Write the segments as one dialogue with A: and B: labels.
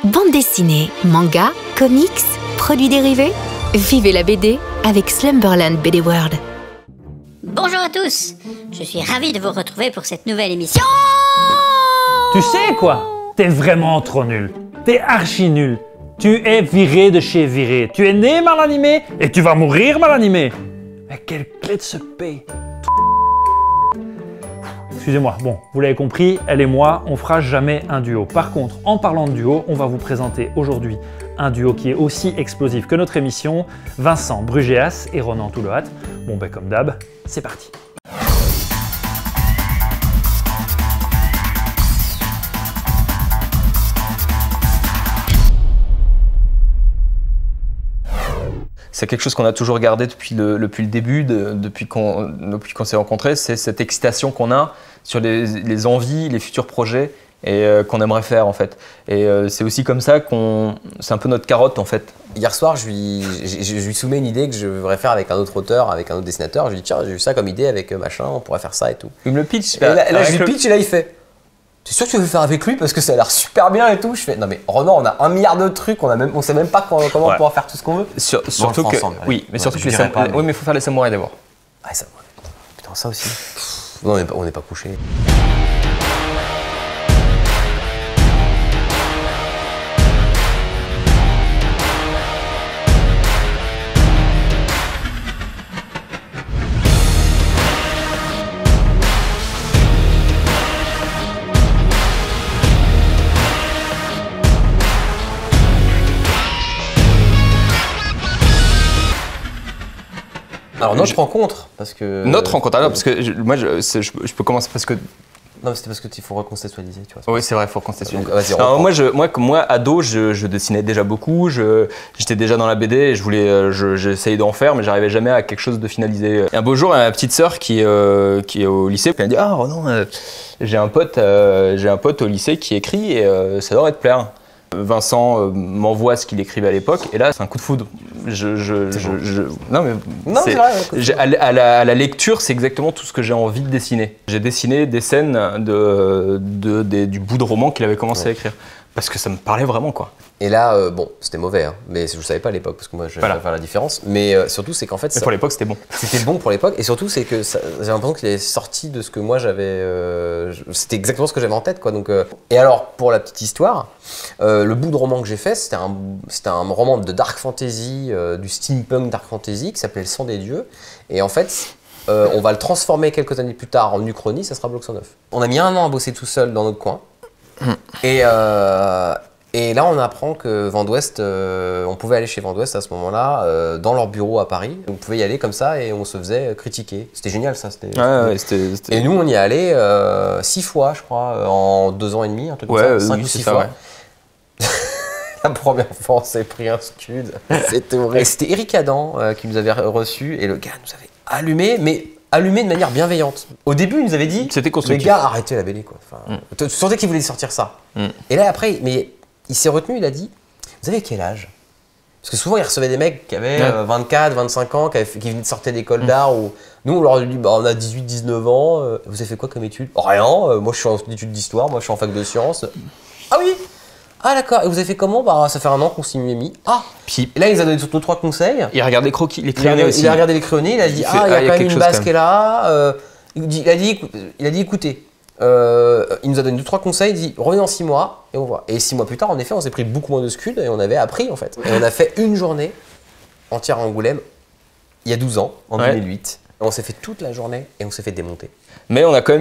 A: Bande dessinée, manga, comics, produits dérivés. Vivez la BD avec Slumberland BD World.
B: Bonjour à tous, je suis ravi de vous retrouver pour cette nouvelle émission.
C: Tu sais quoi? T'es vraiment trop nul. T'es archi nul. Tu es viré de chez viré. Tu es né mal animé et tu vas mourir mal animé. Mais quelle clé de ce P. Excusez-moi, bon, vous l'avez compris, elle et moi, on fera jamais un duo. Par contre, en parlant de duo, on va vous présenter aujourd'hui un duo qui est aussi explosif que notre émission, Vincent Brugéas et Ronan Touloat. Bon ben comme d'hab, c'est parti.
D: C'est quelque chose qu'on a toujours gardé depuis le début, depuis qu'on s'est rencontrés, c'est cette excitation qu'on a sur les envies, les futurs projets et qu'on aimerait faire en fait. Et c'est aussi comme ça c'est un peu notre carotte en fait.
E: Hier soir, je lui soumets une idée que je voudrais faire avec un autre auteur, avec un autre dessinateur. Je lui dis tiens, j'ai eu ça comme idée avec machin, on pourrait faire ça et tout.
D: Il me le pitch.
E: Et là je lui pitch et là il fait t'es sûr que tu veux faire avec lui parce que ça a l'air super bien et tout. Je fais non mais Ronan, on a 1 milliard de trucs, on sait même pas comment on pourra faire tout ce qu'on veut.
D: Surtout que ensemble, oui, mais surtout que les samouraïs. Oui, mais il faut faire les samouraïs d'abord.
E: Ah ça, putain ça aussi. Non, on n'est pas couché. Alors notre rencontre, parce que...
D: Notre rencontre, alors parce que je peux commencer parce que...
E: Non mais c'était parce qu'il faut recontextualiser, tu vois.
D: Oui c'est vrai, il faut recontextualiser.
E: Alors,
D: moi ado, je dessinais déjà beaucoup, j'étais déjà dans la BD et j'essayais d'en faire mais j'arrivais jamais à quelque chose de finalisé. Et un beau jour, ma petite sœur qui est au lycée, elle m'a dit ah Ronan, j'ai un pote au lycée qui écrit et ça devrait te plaire. Vincent m'envoie ce qu'il écrivait à l'époque et là c'est un coup de foudre. Non c'est vrai. À la lecture c'est exactement tout ce que j'ai envie de dessiner. J'ai dessiné des scènes du bout de roman qu'il avait commencé à écrire parce que ça me parlait vraiment quoi.
E: Et là bon c'était mauvais hein, mais je savais pas à l'époque parce que moi je vais faire la différence. Mais surtout c'est qu'en fait
D: pour l'époque c'était bon.
E: C'était bon pour l'époque et surtout c'est que j'ai l'impression qu'il est sorti de ce que moi j'avais. C'était exactement ce que j'avais en tête quoi donc. Et alors pour la petite histoire, le bout de roman que j'ai fait c'était un roman de dark fantasy, du steampunk dark fantasy qui s'appelait Le Sang des Dieux et en fait. On va le transformer quelques années plus tard en Uchronie, ça sera Bloc 109. On a mis 1 an à bosser tout seul dans notre coin. Et là, on apprend que Vent d'Ouest, on pouvait aller chez Vent d'Ouest à ce moment-là, dans leur bureau à Paris. On pouvait y aller comme ça et on se faisait critiquer. C'était génial ça. Et nous, on y est allé 6 fois, je crois, en 2 ans et demi, un truc comme ça, 5 ou 6 fois. Ouais. La première fois, on s'est pris un scud. C'était horrible. Et c'était Eric Adam qui nous avait reçus et le gars nous avait allumé, mais allumé de manière bienveillante. Au début, il nous avait dit
D: c'était constructif.
E: Les gars, arrêtez la BD quoi. Enfin, tu sentais qu'il voulait sortir ça. Et là après, mais il s'est retenu, il a dit vous avez quel âge? Parce que souvent il recevait des mecs qui avaient 24, 25 ans, qui venaient de sortir d'école d'art ou nous on leur dit bah, on a 18, 19 ans, vous avez fait quoi comme études? Rien, moi je suis en études d'histoire, moi je suis en fac de sciences. Ah oui. Ah d'accord, et vous avez fait comment? Bah ça fait 1 an qu'on s'y est mis. Ah. Puis et là il nous a donné 2-3 conseils.
D: Il a regardé les crayonnés aussi.
E: Il a regardé les crayonnés, il a dit il y a quand même une base qui est là. Il a dit écoutez, il nous a donné 2-3 conseils, il dit revenez dans 6 mois et on voit. Et 6 mois plus tard, en effet, on s'est pris beaucoup moins de scuds et on avait appris en fait. Et on a fait une journée entière à Angoulême il y a 12 ans, en 2008. Et on s'est fait toute la journée et on s'est fait démonter.
D: Mais on a quand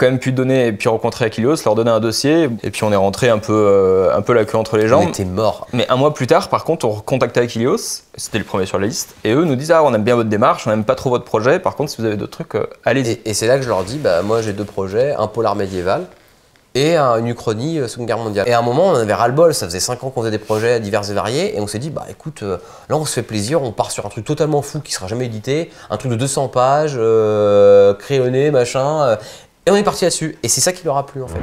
D: même pu donner et puis rencontrer Achilleos, leur donner un dossier et puis on est rentré un peu la queue entre les jambes.
E: On était morts.
D: Mais 1 mois plus tard, par contre, on recontactait Achilleos, c'était le premier sur la liste, et eux nous disent ah on aime bien votre démarche, on n'aime pas trop votre projet. Par contre, si vous avez d'autres trucs, allez-y.
E: Et c'est là que je leur dis bah moi j'ai 2 projets, un polar médiéval et une uchronie Seconde Guerre mondiale. Et à un moment, on en avait ras-le-bol, ça faisait 5 ans qu'on faisait des projets divers et variés, et on s'est dit, bah écoute, là on se fait plaisir, on part sur un truc totalement fou qui sera jamais édité, un truc de 200 pages, crayonné, machin, et on est parti là-dessus. Et c'est ça qui leur a plu en fait.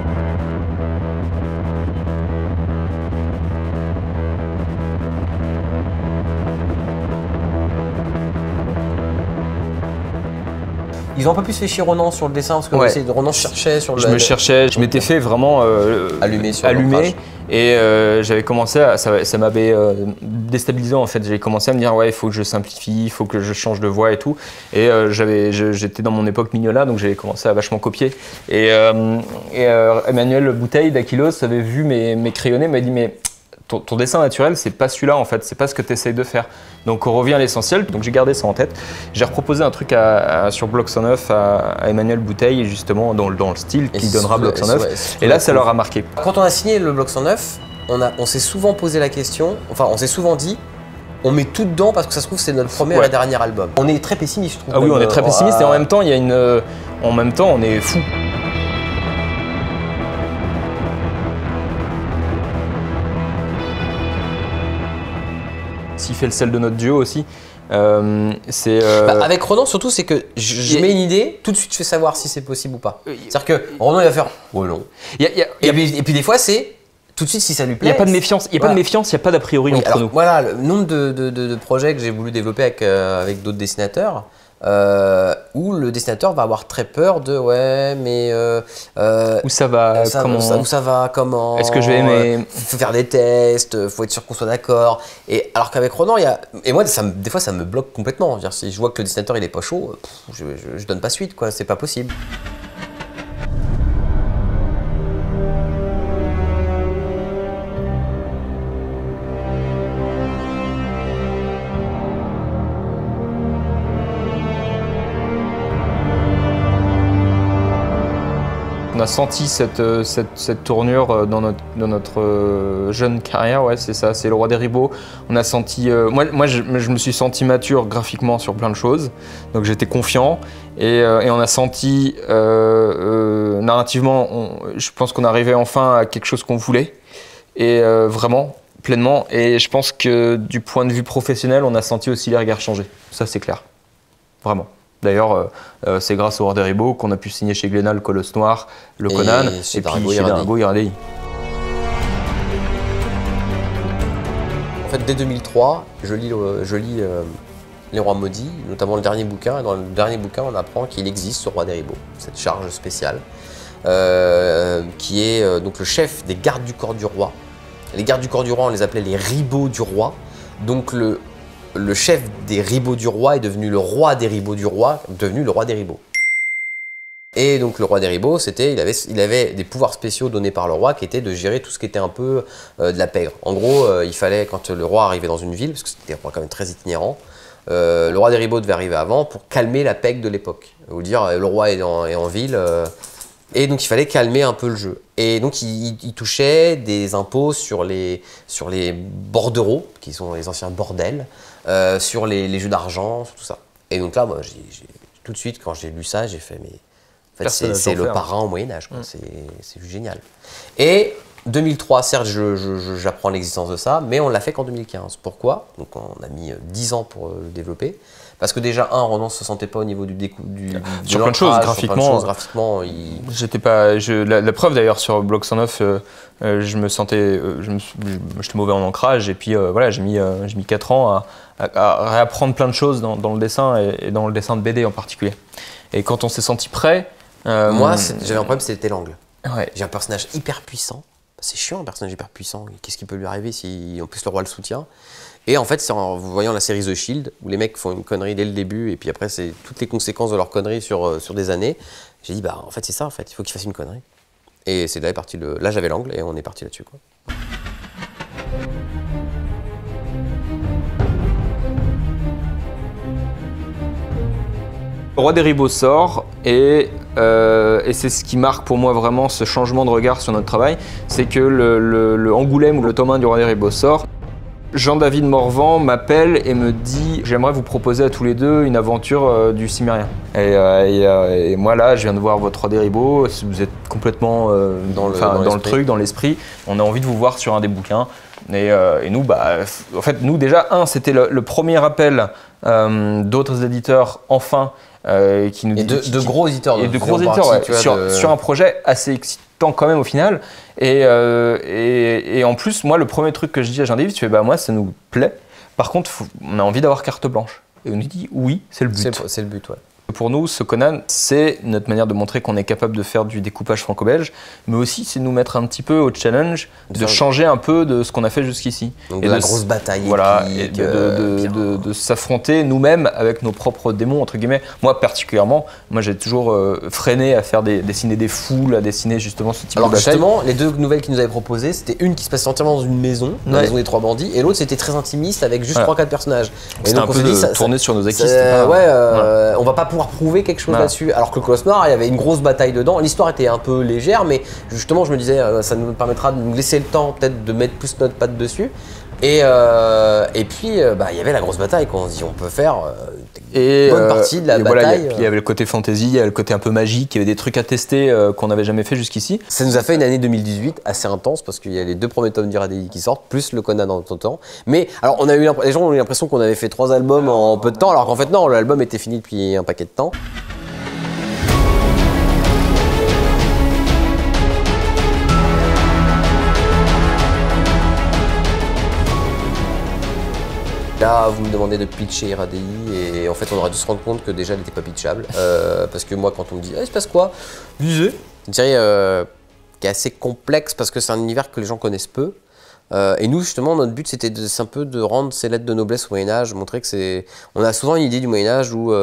E: Ils ont un peu plus fait chier Ronan sur le dessin parce que Ronan cherchait sur le.
D: Je me cherchais, je m'étais fait vraiment
E: allumé sur
D: allumé Et j'avais commencé ça m'avait déstabilisé en fait. J'avais commencé à me dire ouais, il faut que je simplifie, il faut que je change de voix et tout. Et j'étais dans mon époque Mignola, donc j'avais commencé à vachement copier. Et Emmanuel Bouteille d'Aquilos avait vu mes crayonnés, m'a dit mais ton dessin naturel, c'est pas celui-là en fait, c'est pas ce que tu essayes de faire. Donc on revient à l'essentiel, donc j'ai gardé ça en tête. J'ai reproposé un truc sur Bloc 109 à Emmanuel Bouteille, justement dans le style qui donnera Bloc 109. Et là, ça leur a marqué.
E: Quand on a signé le Bloc 109, on s'est souvent posé la question, enfin on s'est souvent dit, on met tout dedans parce que ça se trouve c'est notre premier et dernier album. On est très pessimiste, je trouve.
D: Ah oui, on est très pessimiste et en même temps, on est fou. S'il fait le sel de notre duo aussi,
E: avec Ronan surtout, c'est que je mets une idée, tout de suite je fais savoir si c'est possible ou pas. C'est-à-dire que Ronan il va faire oh non. Et puis des fois c'est tout de suite si ça lui plaît.
D: Il n'y a pas de méfiance, il n'y a pas de méfiance, il n'y a pas d'a priori entre nous.
E: Voilà, le nombre de projets que j'ai voulu développer avec d'autres dessinateurs. Où le dessinateur va avoir très peur de ouais mais
D: où ça va,
E: comment
D: est-ce que je vais aimer,
E: faut faire des tests, faut être sûr qu'on soit d'accord, et alors qu'avec Ronan et moi des fois ça me bloque complètement. Dire, si je vois que le dessinateur il est pas chaud, je donne pas suite quoi, c'est pas possible.
D: On a senti cette tournure dans notre jeune carrière, ouais, c'est ça, c'est Le Roi des Ribauds. On a senti, moi je me suis senti mature graphiquement sur plein de choses, donc j'étais confiant et on a senti narrativement, je pense qu'on arrivait enfin à quelque chose qu'on voulait et vraiment pleinement. Et je pense que du point de vue professionnel, on a senti aussi les regards changer. Ça c'est clair, vraiment. D'ailleurs, c'est grâce au Roi des Ribauds qu'on a pu signer chez Glénat le Colosse Noir, le Conan, et puis chez Dargaud Iradi.
E: En fait, dès 2003, je lis Les Rois Maudits, notamment le dernier bouquin. Et dans le dernier bouquin, on apprend qu'il existe ce Roi des Ribauds, cette charge spéciale, qui est donc le chef des gardes du corps du roi. Les gardes du corps du roi, on les appelait les Ribauds du roi. Donc le chef des Ribauds du roi est devenu le roi des Ribauds du roi, devenu le Roi des Ribauds. Et donc le Roi des Ribauds, il avait des pouvoirs spéciaux donnés par le roi qui étaient de gérer tout ce qui était un peu de la pègre. En gros, il fallait, quand le roi arrivait dans une ville, parce que c'était un roi quand même très itinérant, le Roi des Ribauds devait arriver avant pour calmer la pègre de l'époque. Vous dire, le roi est en ville, et donc il fallait calmer un peu le jeu. Et donc il touchait des impôts sur les bordereaux, qui sont les anciens bordels, sur les jeux d'argent, sur tout ça. Et donc là, moi, tout de suite, quand j'ai lu ça, j'ai fait, mais en fait, c'est le parrain au Moyen-Âge, c'est génial. Et 2003, certes, j'apprends l'existence de ça, mais on l'a fait qu'en 2015. Pourquoi? Donc on a mis 10 ans pour le développer. Parce que déjà, Ronan ne se sentait pas au niveau
D: sur plein de choses, graphiquement. J'étais pas. La preuve d'ailleurs sur Bloc 109, je me sentais, j'étais mauvais en ancrage et puis voilà, j'ai mis 4 ans à réapprendre plein de choses dans le dessin et dans le dessin de BD en particulier. Et quand on s'est senti prêt,
E: moi, j'avais un problème, c'était l'angle.
D: Ouais.
E: J'ai un personnage hyper puissant. C'est chiant, un personnage hyper puissant. Qu'est-ce qui peut lui arriver si en plus le roi le soutient? Et en fait, c'est en voyant la série The Shield, où les mecs font une connerie dès le début, et puis après, c'est toutes les conséquences de leur connerie sur des années. J'ai dit, bah en fait, c'est ça, en fait, il faut qu'il fasse une connerie. Et c'est là, là j'avais l'angle, et on est parti là-dessus, quoi.
D: Le Roi des Ribauds sort, et c'est ce qui marque pour moi vraiment ce changement de regard sur notre travail, c'est que le Angoulême ou le tome 1 du Roi des Ribauds sort. Jean-David Morvan m'appelle et me dit « J'aimerais vous proposer à tous les deux une aventure du Cimérien ». Et moi là, je viens de voir votre Roi des Ribauds, vous êtes complètement dans le truc, dans l'esprit. On a envie de vous voir sur un des bouquins. Et nous, bah, en fait, nous déjà, c'était le premier appel d'autres éditeurs, enfin, qui nous disent…
E: de gros éditeurs.
D: Et de gros éditeurs, ouais, sur un projet assez excitant quand même au final. Et en plus, moi, le premier truc que je dis à Jean-David, tu fais, bah moi, ça nous plaît. Par contre, on a envie d'avoir carte blanche. Et on nous dit, oui, c'est le but.
E: C'est le but, ouais.
D: Pour nous, ce Conan, c'est notre manière de montrer qu'on est capable de faire du découpage franco-belge, mais aussi c'est nous mettre un petit peu au challenge de changer un peu de ce qu'on a fait jusqu'ici.
E: Donc de la grosse bataille
D: voilà,
E: épique,
D: et de s'affronter nous-mêmes avec nos propres démons, entre guillemets. Moi, particulièrement, j'ai toujours freiné à faire dessiner des foules, à dessiner justement ce type de bataille.
E: Alors justement, les deux nouvelles qu'ils nous avaient proposées, c'était une qui se passe entièrement dans une maison, la maison des 3 bandits, et l'autre c'était très intimiste avec juste 3-4 personnages.
D: C'était un peu tourné sur nos acquis.
E: On va pas pouvoir prouver quelque chose là-dessus. Alors que le Colosse Noir, il y avait une grosse bataille dedans. L'histoire était un peu légère, mais justement, je me disais, ça nous permettra de nous laisser le temps peut-être de mettre plus notre patte dessus. Et puis, il y avait la grosse bataille, quoi. On se dit, on peut faire une bonne partie de la bataille.
D: Il y avait le côté fantasy, il y avait le côté un peu magique, il y avait des trucs à tester qu'on n'avait jamais fait jusqu'ici.
E: Ça nous a fait une année 2018 assez intense parce qu'il y a les 2 premiers tomes d'Iradei qui sortent, plus le Conan en temps temps. Mais alors, les gens ont eu l'impression qu'on avait fait 3 albums en peu de temps, alors qu'en fait non, l'album était fini depuis un paquet de temps. Là, vous me demandez de pitcher Iradei et en fait, on aurait dû se rendre compte que déjà, elle n'était pas pitchable. Parce que moi, quand on me dit « il se passe quoi ?» Lisez. C'est une série qui est assez complexe parce que c'est un univers que les gens connaissent peu. Et nous, justement, notre but, c'était un peu de rendre ces lettres de noblesse au Moyen-Âge, montrer que c'est... On a souvent une idée du Moyen-Âge où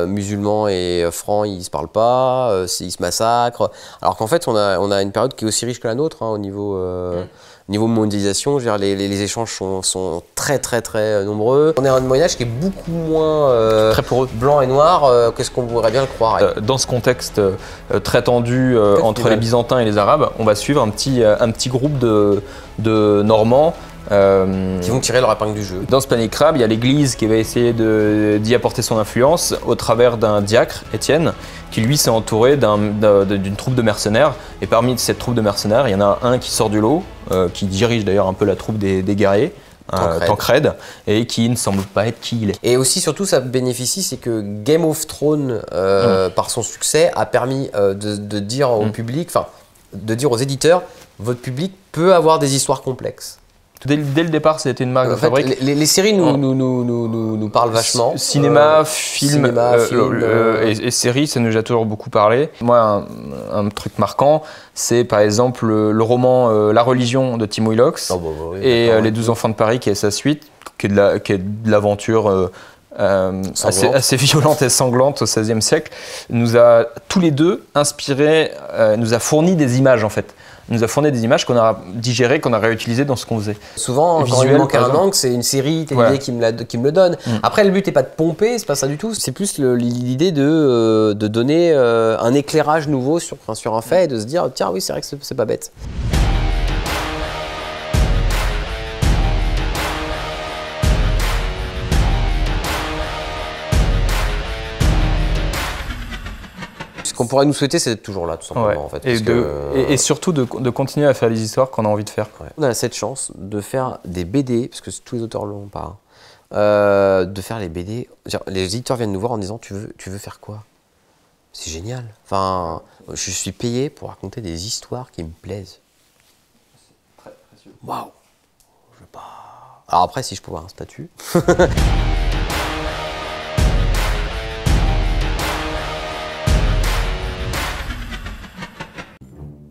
E: musulmans et francs, ils se parlent pas, ils se massacrent. Alors qu'en fait, on a une période qui est aussi riche que la nôtre, au niveau mondialisation. Je veux dire, les échanges sont très nombreux. On est un Moyen-Âge qui est beaucoup moins
D: très poreux,
E: blanc et noir que ce qu'on pourrait bien le croire.
D: Dans ce contexte très tendu entre les Byzantins et les Arabes, on va suivre un petit groupe de Normands
E: qui vont tirer leur épingle du jeu.
D: Dans ce panier crabe, il y a l'Église qui va essayer d'y apporter son influence au travers d'un diacre, Étienne, qui lui s'est entouré d'une troupe de mercenaires. Et parmi cette troupe de mercenaires, il y en a un qui sort du lot, qui dirige d'ailleurs un peu la troupe des guerriers, Tancred, et qui ne semble pas être qui il est.
E: Et aussi, surtout, ça bénéficie, c'est que Game of Thrones, par son succès, a permis de dire au public, enfin, de dire aux éditeurs, votre public peut avoir des histoires complexes.
D: Dès le départ, c'était une marque de fabrique.
E: Les séries nous parlent vachement.
D: Cinéma, film et séries, ça nous a toujours beaucoup parlé. Moi, un truc marquant, c'est par exemple le roman La Religion de Tim Willox et Les 12 enfants de Paris, qui est sa suite, qui est de l'aventure assez violente et sanglante au XVIe siècle, nous a tous les deux inspiré, nous a fourni des images en fait. Nous a fourni des images qu'on a digérées, qu'on a réutilisées dans ce qu'on faisait.
E: Souvent, quand il manque un angle, c'est une série télévisée qui me le donne. Après, le but n'est pas de pomper, c'est pas ça du tout. C'est plus l'idée de donner un éclairage nouveau sur un fait et de se dire tiens, oui, c'est vrai que c'est pas bête. Ce qu'on pourrait nous souhaiter, c'est d'être toujours là, tout simplement. En fait,
D: et surtout de continuer à faire les histoires qu'on a envie de faire.
E: On a cette chance de faire des BD, parce que tous les auteurs l'ont pas, de faire les BD. Les éditeurs viennent nous voir en disant tu veux faire quoi? C'est génial. Enfin, je suis payé pour raconter des histoires qui me plaisent.
D: C'est très précieux.
E: Waouh. Je veux pas. Alors après, si je pouvais avoir un statut.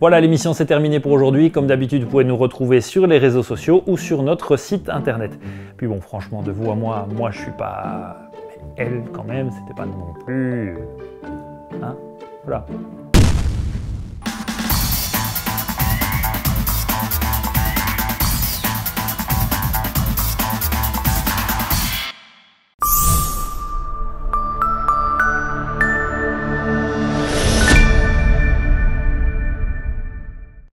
C: Voilà, l'émission s'est terminée pour aujourd'hui. Comme d'habitude, vous pouvez nous retrouver sur les réseaux sociaux ou sur notre site internet. Puis bon, franchement, de vous à moi je suis pas... Mais elle, quand même, c'était pas non plus... Hein? Voilà.